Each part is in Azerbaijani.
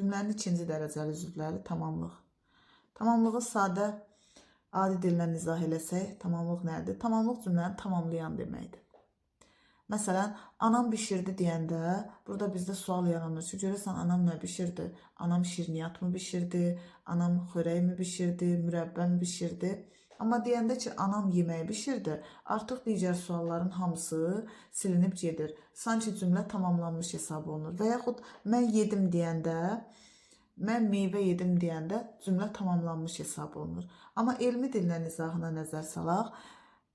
Cümlənin ikinci dərəcəli üzvləri tamamlıq. Tamamlığı sadə adi dillə izah eləsək, tamamlıq nədir? Tamamlıq cümləni tamamlayan deməkdir. Məsələn, anam bişirdi deyəndə, burada bizdə sual yaranır ki, görəsən anam nə bişirdi? Anam şirniyyat mı bişirdi? Anam xörək mi bişirdi? Mürəbbə mi bişirdi? Amma deyəndə ki, anam yeməyi bişirdi, artıq digər sualların hamısı silinib gedir. Sanki cümlə tamamlanmış hesab olunur. Və yaxud mən yedim deyəndə, mən meyvə yedim deyəndə cümlə tamamlanmış hesab olunur. Amma elmi dillə izahına nəzər salaq,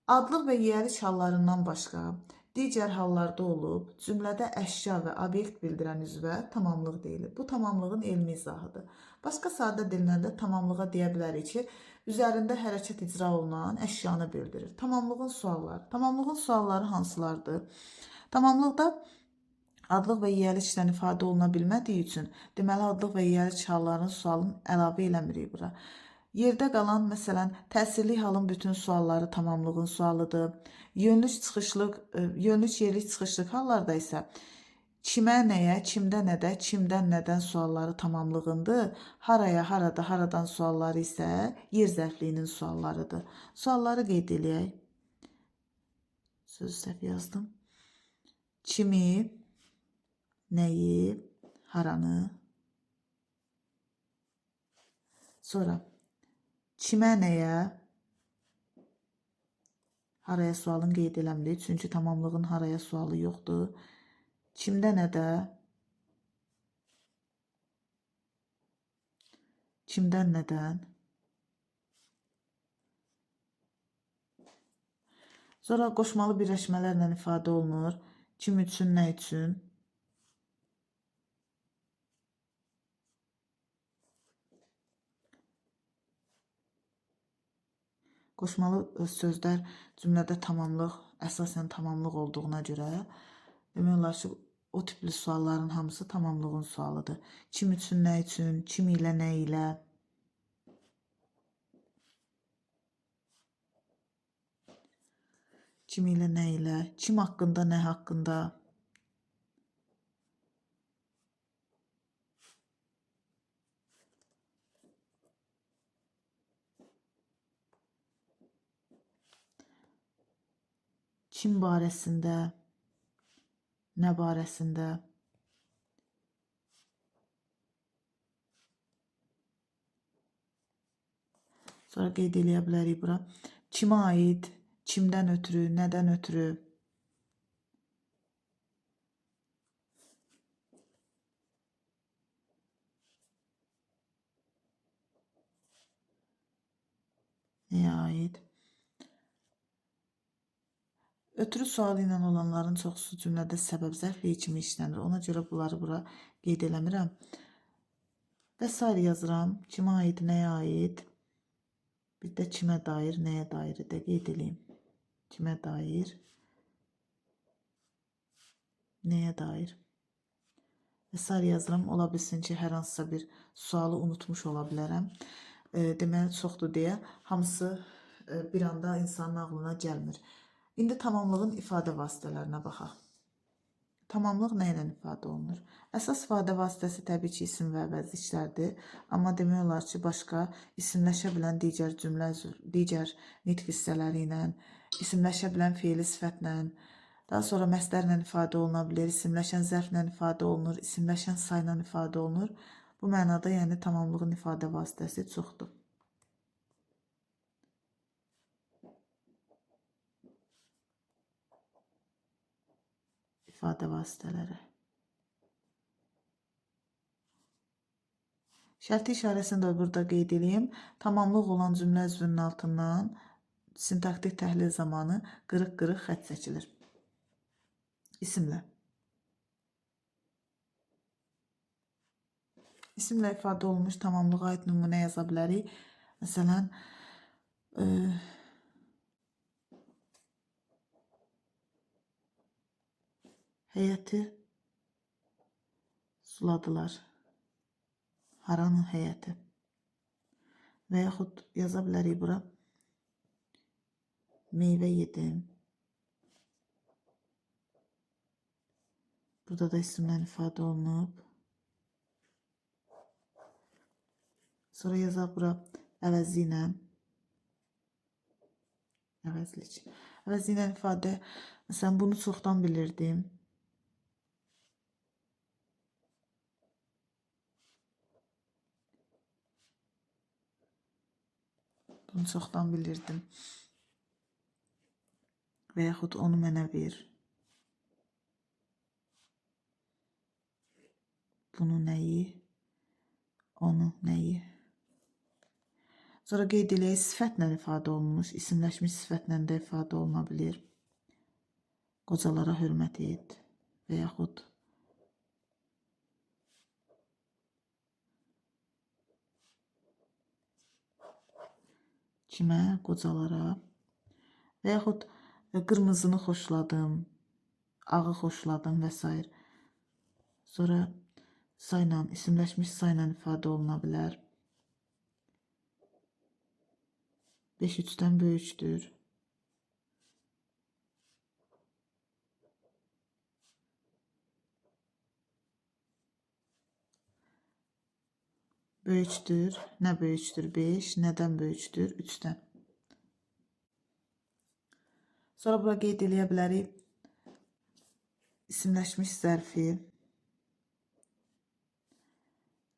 adlıq və yiyəlik hallarından başqa digər hallarda olub, cümlədə əşya və obyekt bildirən üzvə tamamlıq deyilir. Bu tamamlığın elmi izahıdır. Başqa sadə dillə də tamamlığa deyə bilərik ki, üzərində hərəkət icra olunan əşyanı bildirir. Tamamlığın sualları. Tamamlığın sualları hansılardır? Tamamlıqda adlıq və yiyəliklə ifadə oluna bilmədiyi üçün, deməli adlıq və yiyəlik hallarının sualını əlavə eləmirik bura. Yerdə qalan, məsələn, təsirli halın bütün sualları tamamlığın sualıdır. Yönlük, yerlik, çıxışlıq hallarda isə kimə, nəyə, kimdə, nədə, kimdən, nədən sualları tamamlığındır. Haraya, harada, haradan sualları isə yer zərfliyinin suallarıdır. Sualları qeyd eləyək. Sözü səhv yazdım. Kimi, nəyi, haranı. Sonra kimə, nəyə, haraya sualın qeyd eləmirik, çünki tamamlığın haraya sualı yoxdur. Kimdə, nədə, kimdən, nədən. Sonra qoşmalı birləşmələrlə ifadə olunur. Kim üçün, nə üçün. Qoşmalı sözlər cümlədə tamamlıq, əsasən tamamlıq olduğuna görə demək olar ki, o tipli sualların hamısı tamamlığın sualıdır. Kim üçün, nə üçün, kim ilə, nə ilə. Kim ilə, nə ilə, kim haqqında, nə haqqında. Kim barəsində, nə barəsində. Sonra qeyd eləyə bilərik bura. Kimə aid, kimdən ötürü, nədən ötürü. Nəyə aid. Ötürü sualı ilə olanların çoxusu cümlədə səbəb zərfliyi kimi işlənir. Ona görə bunları bura qeyd eləmirəm. Və sair yazıram. Kimə aid, nəyə aid. Bir də kimə dair, nəyə dair də qeyd eləyim. Kimə dair, nəyə dair. Və sair yazıram. Ola bilsin ki, hər hansısa bir sualı unutmuş ola bilərəm. Deməli, çoxdur deyə hamısı bir anda insanın ağlına gəlmir. İndi tamamlığın ifadə vasitələrinə baxaq. Tamamlıq nə ilə ifadə olunur? Əsas ifadə vasitəsi təbii ki, isim və əvəzliklərdir. Amma demək olar ki, başqa isimləşə bilən digər nitq hissələri ilə, isimləşə bilən feili sifətlə, daha sonra məsdərlə ifadə oluna bilir, isimləşən zərflə ifadə olunur, isimləşən sayla ifadə olunur. Bu mənada, yəni tamamlığın ifadə vasitəsi çoxdur. İfadə vasitələri. Şərti işarəsini də burada qeyd edeyim. Tamamlıq olan cümlə üzvünün altından sintaktik təhlil zamanı qırıq-qırıq xətt çəkilir. İsimlə. İsimlə ifadə olunmuş tamamlığa aid nümunə yaza bilərik. Məsələn, həyəti suladılar. Haranın həyəti. Və yaxud yaza bilərik bura. Meyvə yedim. Burada da isimlə ifadə olunub. Sonra yazaq bura əvəzli ilə. Əvəzlik. Əvəzli ilə ifadə. Məsələn, bunu çoxdan bilirdim. Bunu çoxdan bilirdim. Və yaxud onu mənə ver. Bunu nəyi? Onu nəyi? Sonra qeyd eləyək, sifətlə ifadə olunmuş, isimləşmiş sifətlə də ifadə oluna bilir. Qocalara hörmət et və yaxud kimə? Qocalara və yaxud qırmızını xoşladım, ağı xoşladım və s. Sonra sayla, isimləşmiş sayla ifadə oluna bilər. 5 3-dən böyükdür. Böyükdür. Nə böyükdür? 5. Nədən böyükdür? 3-dən. Sonra bura qeyd eləyə bilərik. İsimləşmiş zərfi.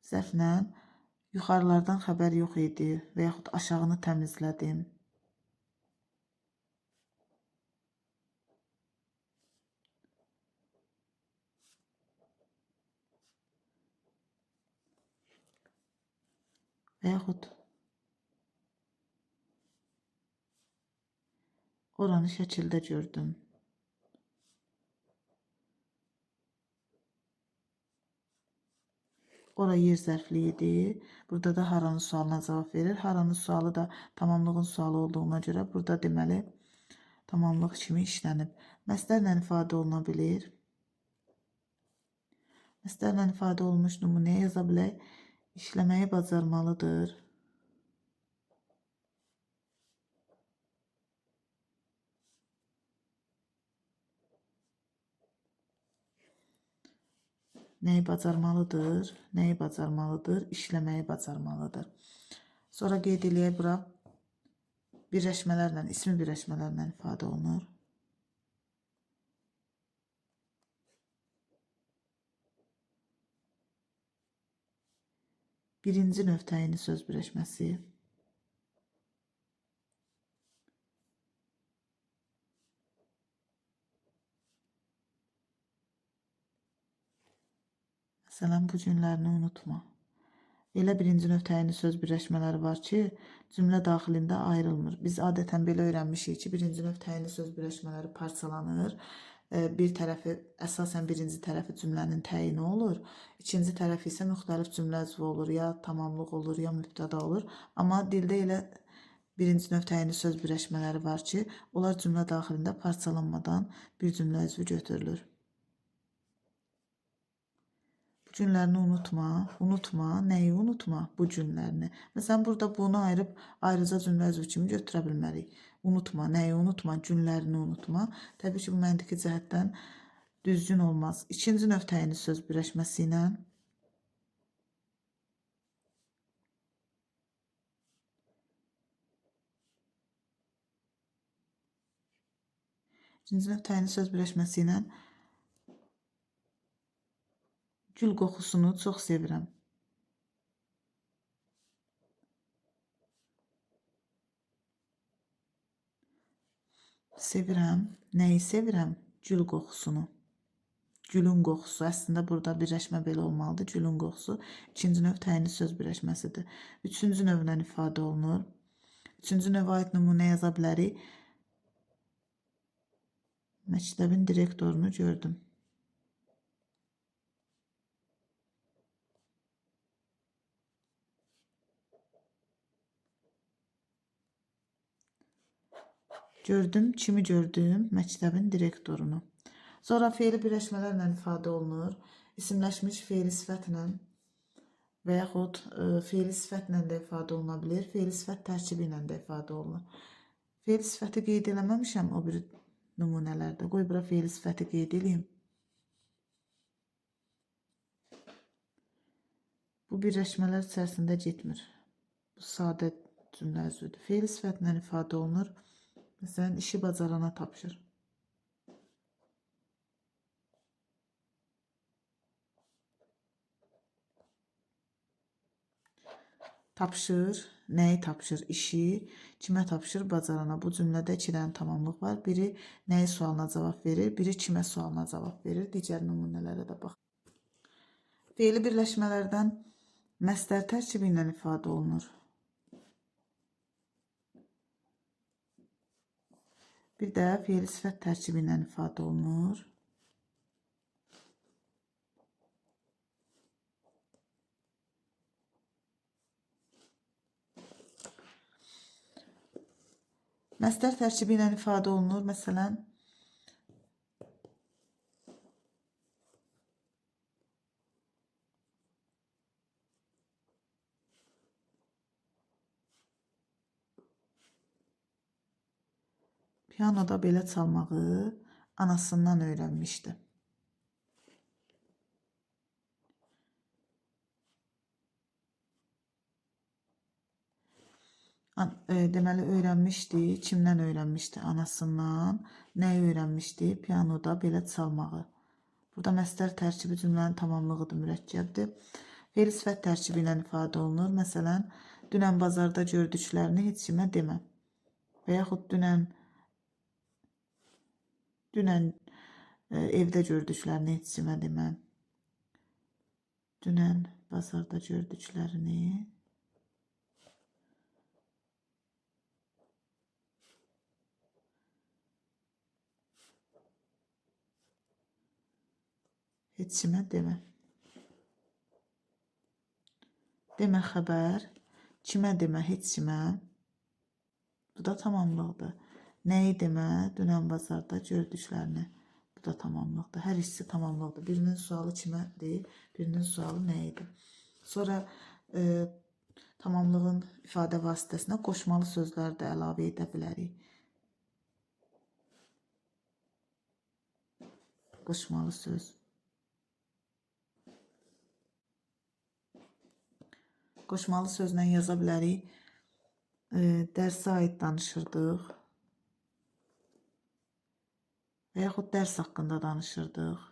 Zərflə yuxarılardan xəbər yox idi və yaxud aşağını təmizlədim. Və yaxud oranı şəkildə gördüm. Ora yer zərfli idi. Burada da haranın sualına cavab verir. Haranın sualı da tamamlığın sualı olduğuna görə burada deməli tamamlıq kimi işlənib. Məsdərlə ifadə oluna bilir. Məsdərlə ifadə olunmuş nümunəyə yaza bilək. İşləməyi bacarmalıdır. Nəyi bacarmalıdır? Nəyi bacarmalıdır? İşləməyi bacarmalıdır. Sonra qeyd eləyək bura birləşmələrlə, ismi birləşmələrlə ifadə olunur. Birinci növ təyini söz birləşməsi. Məsələn, bu günlərini unutma. Elə birinci növ təyini söz birləşmələri var ki, cümlə daxilində ayrılmır. Biz adətən belə öyrənmişik ki, birinci növ təyini söz birləşmələri parçalanır. Bir tərəfi, əsasən birinci tərəfi cümlənin təyini olur. İkinci tərəfi isə müxtəlif cümlə üzvü olur, ya tamamlıq olur, ya mübtəda olur. Amma dildə elə birinci növ təyini söz birləşmələri var ki, onlar cümlə daxilində parçalanmadan bir cümlə üzvü götürülür. Bu günlərini unutma. Unutma. Nəyi unutma? Bu günlərini. Məsələn, burada bunu ayırıb ayrıca cümlə üzvü kimi götürə bilmərik. Unutma. Nəyi unutma? Günlərini unutma. Təbii ki, bu məntiqi cəhətdən düzgün olmaz. İkinci növ təyini söz birləşməsi ilə ikinci növ təyini söz birləşməsi ilə gül qoxusunu çox sevirəm. Sevirəm. Nəyi sevirəm? Gül qoxusunu. Gülün qoxusu. Əslində burada birləşmə belə olmalıdır. Gülün qoxusu ikinci növ təyini söz birləşməsidir. Üçüncü növlə ifadə olunur. Üçüncü növə aid nümunə yaza bilərik. Məktəbin direktorunu gördüm. Gördüm, kimi gördüm? Məktəbin direktorunu. Sonra fe'li birləşmələrlə ifadə olunur. İsimləşmiş fe'li sifətlə və yaxud fe'li sifətlə də ifadə oluna bilir. Fe'li sifət tərkibi ilə də ifadə olunur. Fe'li sifəti qeyd eləməmişəm o bir nümunələrdə. Qoy bura fe'li sifəti qeyd edeyim. Bu birləşmələr içərisində getmir. Bu sadə cümlə üzvüdür. Fe'li sifətlə ifadə olunur. Məsələn, işi bacarana tapşır. Tapşır, nəyi tapşır? İşi, kimə tapşır? Bacarana. Bu cümlədə iki dənə tamamlıq var. Biri nəyi sualına cavab verir, biri kimə sualına cavab verir. Digər nümunələrə də bax. Fe'li birləşmələrdən məsdər tərkibi ilə ifadə olunur. Bir də fe'li sifət tərkibi ilə ifadə olunur. Məsdər tərkibi ilə ifadə olunur. Məsələn, pianoda belə çalmağı anasından öyrənmişdi. Deməli, öyrənmişdi. Kimdən öyrənmişdi? Anasından. Nəyi öyrənmişdi? Pianoda belə çalmağı. Burada məsdər tərkibi cümlənin tamamlığıdır, mürəkkəbdir. Fe'li sifət tərkibi ilə ifadə olunur. Məsələn, dünən bazarda gördüklərini heç kimə demə. Və yaxud dünən evdə gördüklərini heç kimə demə. Dünən bazarda gördüklərini heç kimə demə. Demə xəbər, kimə demə, heç kimə. Bu da tamamlıqdır. Nəyi demə, dünən bazarda gördüklərini. Bu da tamamlıqdır. Hər ikisi tamamlıqdır. Birinin sualı kimədir, birinin sualı nəyidir. Sonra tamamlığın ifadə vasitəsinə qoşmalı sözlər də əlavə edə bilərik. Qoşmalı söz. Qoşmalı sözlə yaza bilərik. Dərsə aid danışırdıq. Və yaxud dərs haqqında danışırdıq.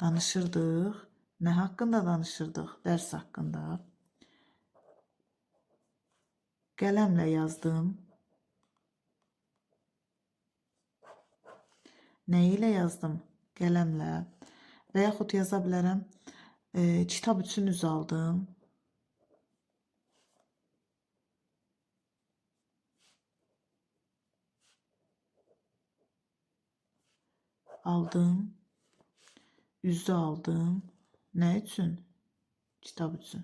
Danışırdıq. Nə haqqında danışırdıq? Dərs haqqında. Qələmlə yazdım. Nə ilə yazdım? Qələmlə. Və yaxud yaza bilərəm. Kitab üçün üz aldım. Aldım. Üzü aldım. Nə üçün? Kitab üçün.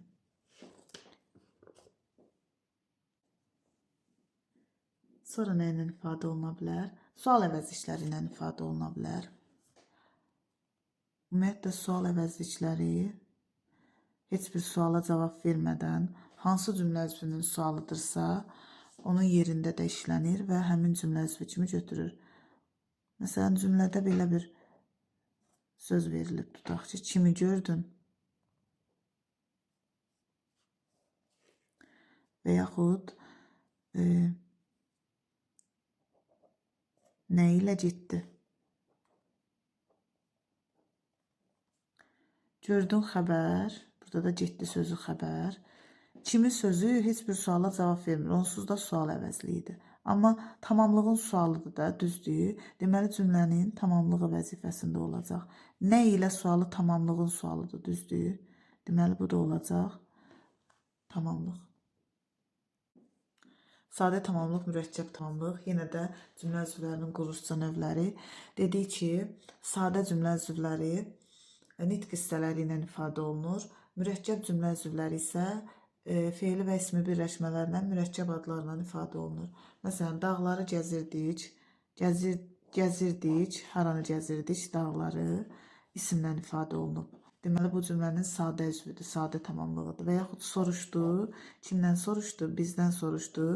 Sonra nə ilə ifadə oluna bilər? Sual əvəzlikləri ilə ifadə oluna bilər. Ümumiyyətlə, sual əvəzlikləri heç bir suala cavab vermədən hansı cümlə üzvünün sualıdırsa, onun yerində də işlənir və həmin cümlə üzvü kimi götürür. Məsələn, cümlədə belə bir söz verilib, tutaq ki, kimi gördün? Və yaxud nə ilə getdi? Gördün xəbər, burada da getdi sözü xəbər. Kimi sözü heç bir suala cavab vermir, onsuz da sual əvəzliyidir. Amma tamamlığın sualıdır da, düzdür. Deməli, cümlənin tamamlığı vəzifəsində olacaq. Nə ilə sualı tamamlığın sualıdır, düzdür. Deməli, bu da olacaq tamamlıq. Sadə tamamlıq, mürəkkəb tamamlıq. Yenə də cümlə üzvlərinin quruluşca növləri. Dedik ki, sadə cümlə üzvləri nitq hissələri ilə ifadə olunur. Mürəkkəb cümlə üzvləri isə fe'li və ismi birləşmələrlə mürəkkəb adlarla ifadə olunur. Məsələn, dağları gəzirdik, gəzirdik, haranı gəzirdik, dağları isimlə ifadə olunub. Deməli, bu cümlənin sadə üzvüdür, sadə tamamlığıdır. Və yaxud soruşdu, kimdən soruşdu, bizdən soruşdu,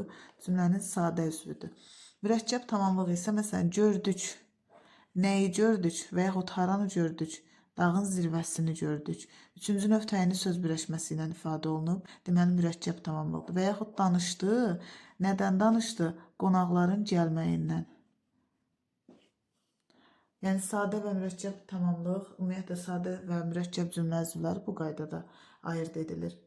cümlənin sadə üzvüdür. Mürəkkəb tamamlığı isə, məsələn, gördük, Nəyi gördük və yaxud haranı gördük? Dağın zirvəsini gördük. Üçüncü növ təyinli söz birləşməsi ilə ifadə olunub. Deməli, mürəkkəb tamamlıqdır. Və yaxud danışdı. Nədən danışdı? Qonaqların gəlməyindən. Yəni, sadə və mürəkkəb tamamlıq, ümumiyyətlə, sadə və mürəkkəb cümlə üzvləri bu qaydada ayırd edilir.